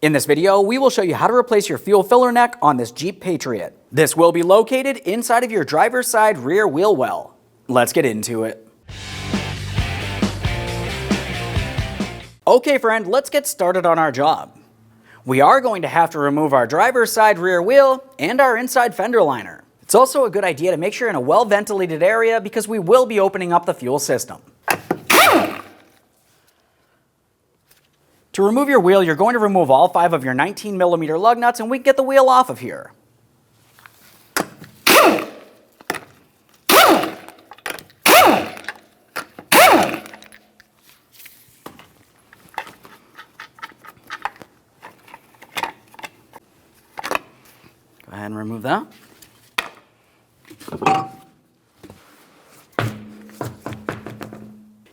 In this video, we will show you how to replace your fuel filler neck on this Jeep Patriot. This will be located inside of your driver's side rear wheel well. Let's get into it. Okay friend, let's get started on our job. We are going to have to remove our driver's side rear wheel and our inside fender liner. It's also a good idea to make sure you're in a well-ventilated area because we will be opening up the fuel system. To remove your wheel, you're going to remove all 5 of your 19mm lug nuts and we can get the wheel off of here. Go ahead and remove that.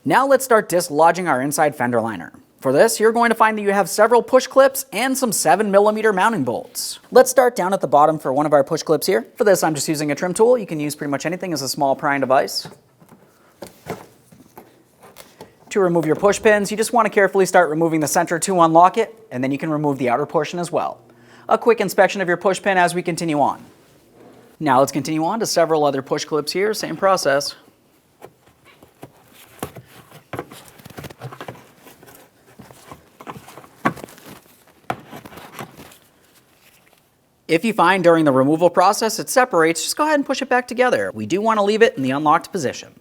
Now let's start dislodging our inside fender liner. For this, you're going to find that you have several push clips and some 7mm mounting bolts. Let's start down at the bottom for one of our push clips here. For this, I'm just using a trim tool. You can use pretty much anything as a small prying device. To remove your push pins, you just want to carefully start removing the center to unlock it, and then you can remove the outer portion as well. A quick inspection of your push pin as we continue on. Now let's continue on to several other push clips here, same process. If you find during the removal process it separates, just go ahead and push it back together. We do want to leave it in the unlocked position.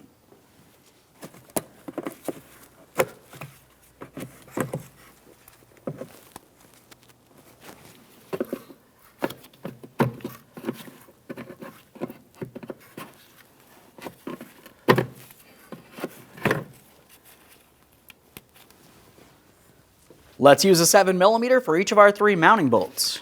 Let's use a 7mm for each of our 3 mounting bolts.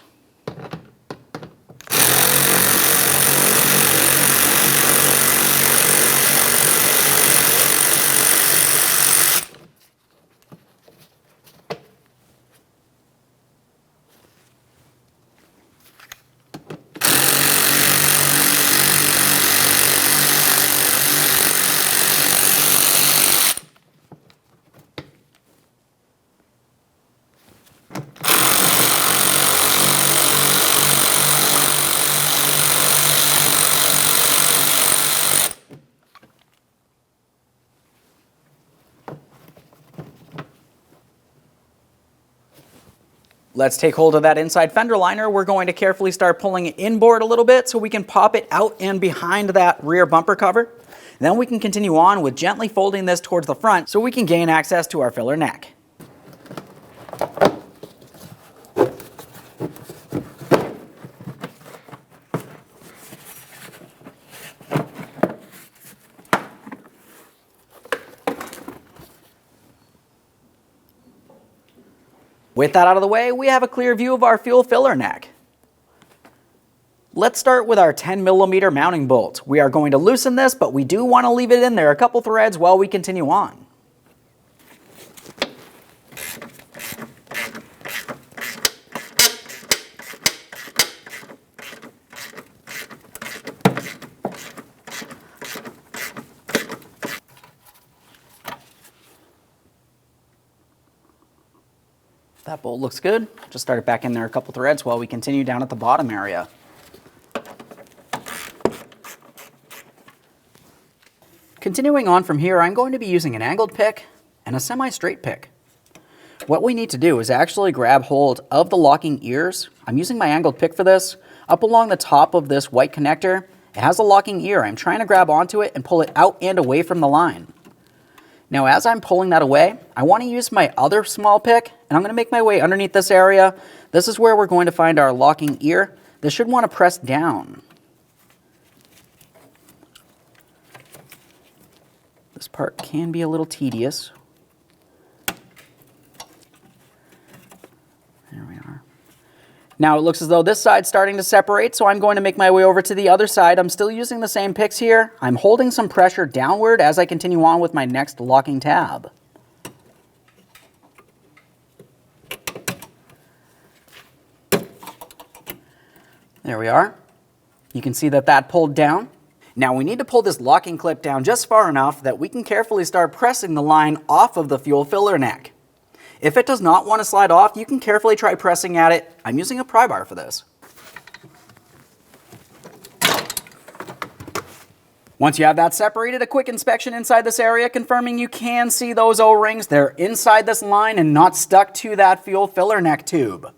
Let's take hold of that inside fender liner. We're going to carefully start pulling it inboard a little bit so we can pop it out and behind that rear bumper cover. Then we can continue on with gently folding this towards the front so we can gain access to our filler neck. With that out of the way, we have a clear view of our fuel filler neck. Let's start with our 10mm mounting bolt. We are going to loosen this, but we do want to leave it in there a couple threads while we continue on. That bolt looks good. Just start it back in there a couple threads while we continue down at the bottom area. Continuing on from here, I'm going to be using an angled pick and a semi-straight pick. What we need to do is actually grab hold of the locking ears. I'm using my angled pick for this. Up along the top of this white connector, it has a locking ear. I'm trying to grab onto it and pull it out and away from the line. Now as I'm pulling that away, I want to use my other small pick and I'm going to make my way underneath this area. This is where we're going to find our locking ear. This should want to press down. This part can be a little tedious. There we are. Now it looks as though this side's starting to separate, so I'm going to make my way over to the other side. I'm still using the same picks here. I'm holding some pressure downward as I continue on with my next locking tab. There we are. You can see that that pulled down. Now we need to pull this locking clip down just far enough that we can carefully start pressing the line off of the fuel filler neck. If it does not want to slide off, you can carefully try pressing at it. I'm using a pry bar for this. Once you have that separated, a quick inspection inside this area, confirming you can see those O-rings. They're inside this line and not stuck to that fuel filler neck tube.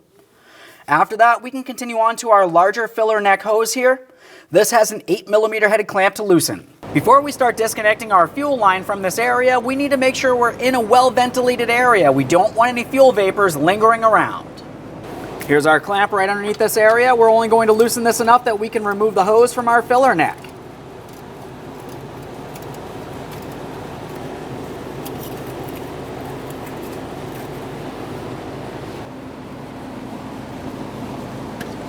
After that, we can continue on to our larger filler neck hose here. This has an 8mm headed clamp to loosen. Before we start disconnecting our fuel line from this area, we need to make sure we're in a well-ventilated area. We don't want any fuel vapors lingering around. Here's our clamp right underneath this area. We're only going to loosen this enough that we can remove the hose from our filler neck.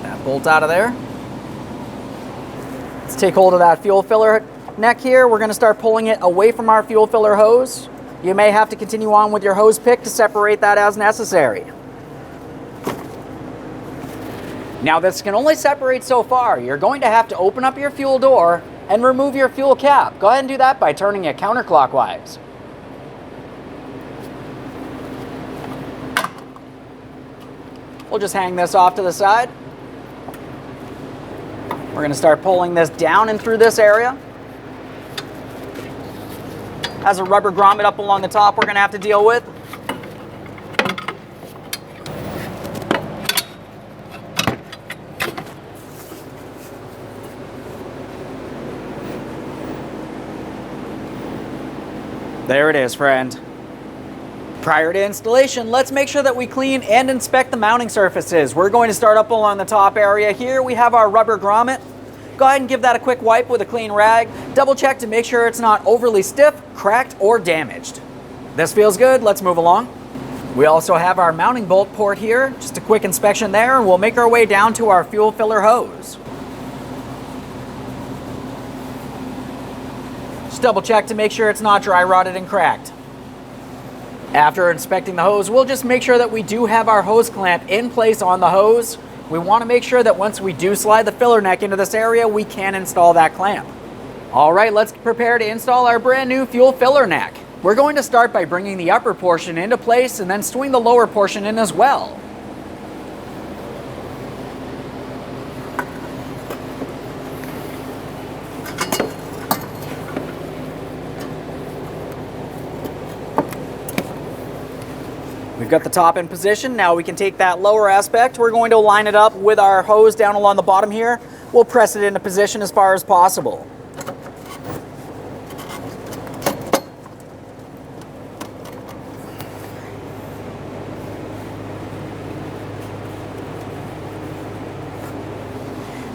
That bolt out of there. Let's take hold of that fuel filler neck here. We're going to start pulling it away from our fuel filler hose. You may have to continue on with your hose pick to separate that as necessary. Now this can only separate so far. You're going to have to open up your fuel door and remove your fuel cap. Go ahead and do that by turning it counterclockwise. We'll just hang this off to the side. We're going to start pulling this down and through this area. Has a rubber grommet up along the top we're going to have to deal with. There it is, friend. Prior to installation, let's make sure that we clean and inspect the mounting surfaces. We're going to start up along the top area here. We have our rubber grommet. Go ahead and give that a quick wipe with a clean rag. Double check to make sure it's not overly stiff, cracked, or damaged. This feels good. Let's move along. We also have our mounting bolt port here. Just a quick inspection there, and we'll make our way down to our fuel filler hose. Just double check to make sure it's not dry rotted and cracked. After inspecting the hose, we'll just make sure that we do have our hose clamp in place on the hose. We want to make sure that once we do slide the filler neck into this area, we can install that clamp. All right, let's prepare to install our brand new fuel filler neck. We're going to start by bringing the upper portion into place and then swing the lower portion in as well. We've got the top in position. Now we can take that lower aspect. We're going to line it up with our hose down along the bottom here. We'll press it into position as far as possible.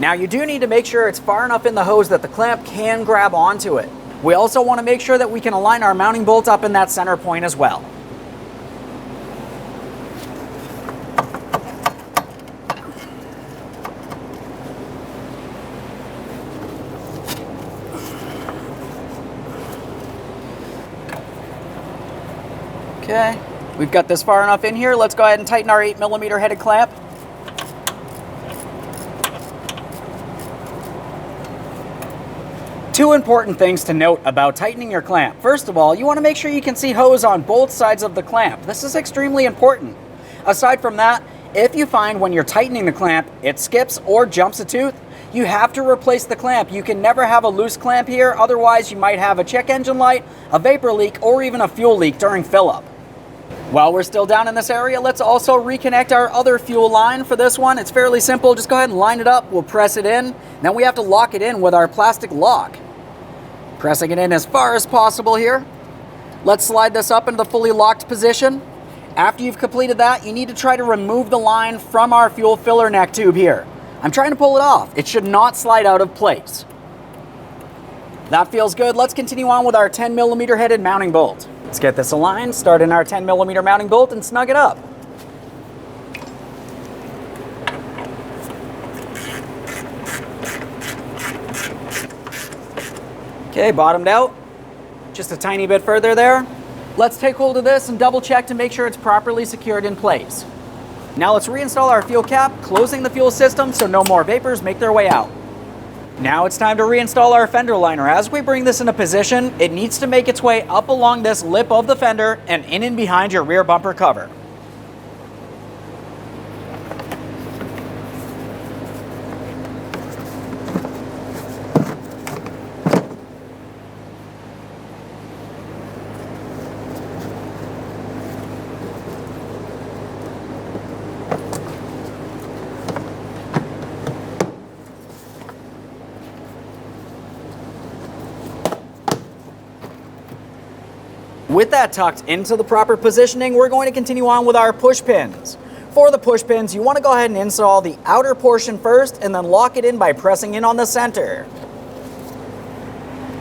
Now you do need to make sure it's far enough in the hose that the clamp can grab onto it. We also want to make sure that we can align our mounting bolt up in that center point as well. Okay, we've got this far enough in here. Let's go ahead and tighten our 8mm headed clamp. Two important things to note about tightening your clamp. First of all, you want to make sure you can see hose on both sides of the clamp. This is extremely important. Aside from that, if you find when you're tightening the clamp, it skips or jumps a tooth, you have to replace the clamp. You can never have a loose clamp here, otherwise you might have a check engine light, a vapor leak, or even a fuel leak during fill-up. While we're still down in this area, let's also reconnect our other fuel line. For this one, it's fairly simple. Just go ahead and line it up. We'll press it in. Then we have to lock it in with our plastic lock. Pressing it in as far as possible here. Let's slide this up into the fully locked position. After you've completed that, you need to try to remove the line from our fuel filler neck tube here. I'm trying to pull it off. It should not slide out of place. That feels good. Let's continue on with our 10mm headed mounting bolt. Let's get this aligned, start in our 10mm mounting bolt and snug it up. Okay, bottomed out. Just a tiny bit further there. Let's take hold of this and double check to make sure it's properly secured in place. Now let's reinstall our fuel cap, closing the fuel system so no more vapors make their way out. Now it's time to reinstall our fender liner. As we bring this into position, it needs to make its way up along this lip of the fender and in behind your rear bumper cover. With that tucked into the proper positioning, we're going to continue on with our push pins. For the push pins, you want to go ahead and install the outer portion first and then lock it in by pressing in on the center.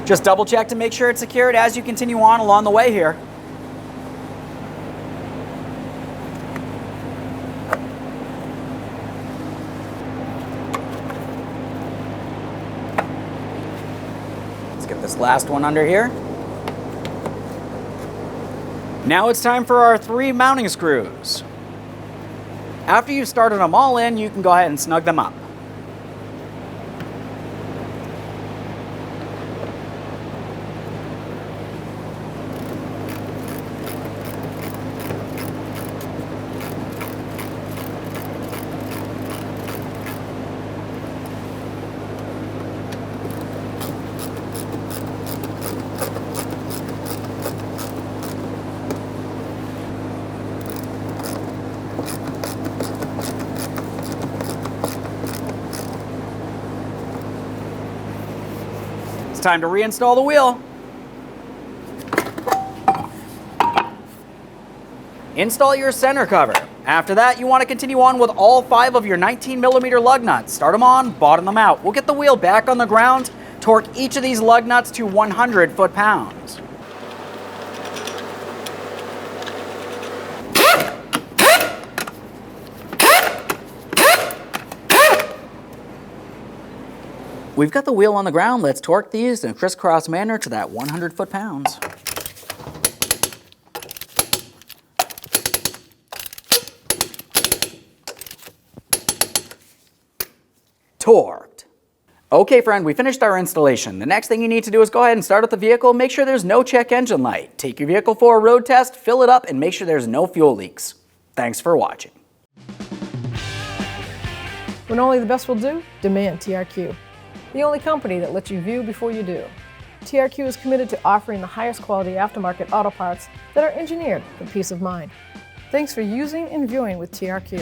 Just double check to make sure it's secured as you continue on along the way here. Let's get this last one under here. Now it's time for our 3 mounting screws. After you've started them all in, you can go ahead and snug them up. Time to reinstall the wheel. Install your center cover. After that, you want to continue on with all 5 of your 19mm lug nuts. Start them on, bottom them out. We'll get the wheel back on the ground, torque each of these lug nuts to 100 foot-pounds. We've got the wheel on the ground. Let's torque these in a crisscross manner to that 100 foot-pounds. Torqued. Okay, friend, we finished our installation. The next thing you need to do is go ahead and start up the vehicle. Make sure there's no check engine light. Take your vehicle for a road test, fill it up, and make sure there's no fuel leaks. Thanks for watching. When only the best will do, demand TRQ. The only company that lets you view before you do. TRQ is committed to offering the highest quality aftermarket auto parts that are engineered for peace of mind. Thanks for using and viewing with TRQ.